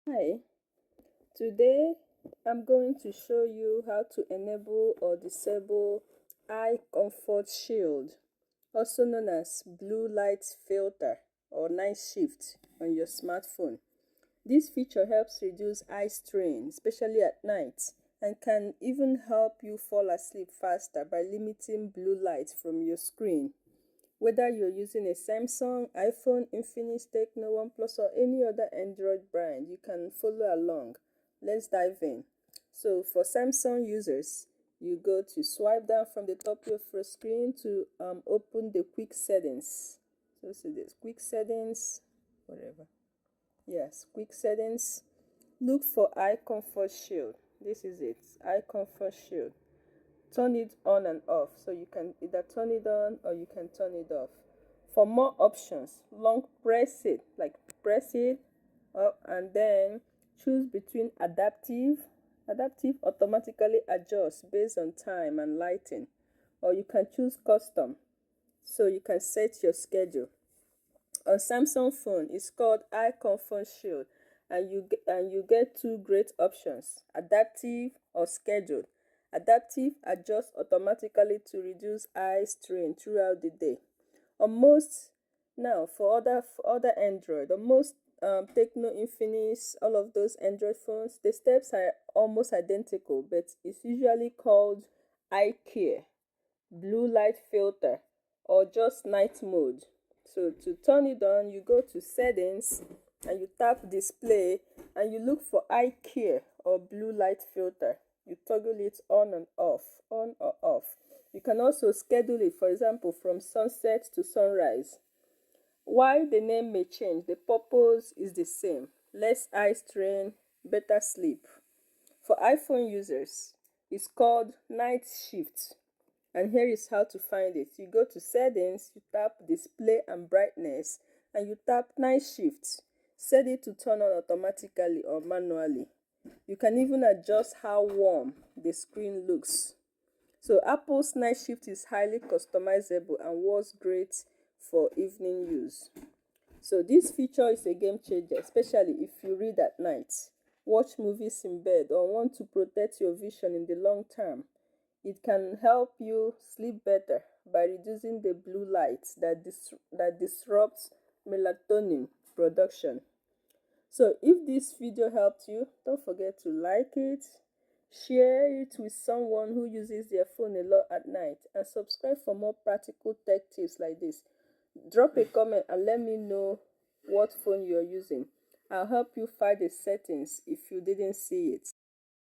Hi, today I'm going to show you how to enable or disable eye comfort shield, also known as blue light filter or night shift on your smartphone. This feature helps reduce eye strain, especially at night, and can even help you fall asleep faster by limiting blue light from your screen. Whether you're using a Samsung, iPhone, Infinix, Tecno, OnePlus, or any other Android brand, you can follow along. Let's dive in. So for Samsung users, you go to swipe down from the top of your screen to open the quick settings. So see this quick settings, whatever. Yes, quick settings. Look for eye comfort shield. This is it, eye comfort shield. Turn it on and off, so you can either turn it on or you can turn it off. For more options, long press it, like press it up and then choose between adaptive automatically adjusts based on time and lighting, or you can choose custom, so you can set your schedule. On Samsung phone, it's called eye comfort shield, and you get two great options: adaptive or scheduled. Adaptive adjusts automatically to reduce eye strain throughout the day. On most Now for other Android, on most Tecno, Infinix, all of those Android phones, the steps are almost identical, but it's usually called eye care, blue light filter, or just night mode. So to turn it on, you go to settings and you tap display and you look for eye care or blue light filter. You toggle it on and off, on or off. You can also schedule it, for example, from sunset to sunrise. While the name may change, the purpose is the same: less eye strain, better sleep. For iPhone users, it's called night shift, and here is how to find it. You go to settings, you tap display and brightness, and you tap night shift. Set it to turn on automatically or manually. You can even adjust how warm the screen looks. So Apple's night shift is highly customizable and works great for evening use. So this feature is a game changer, especially if you read at night, watch movies in bed, or want to protect your vision in the long term. It can help you sleep better by reducing the blue light that disrupts melatonin production. So if this video helped you, don't forget to like it, share it with someone who uses their phone a lot at night, and subscribe for more practical tech tips like this. Drop a comment and let me know what phone you're using. I'll help you find the settings if you didn't see it.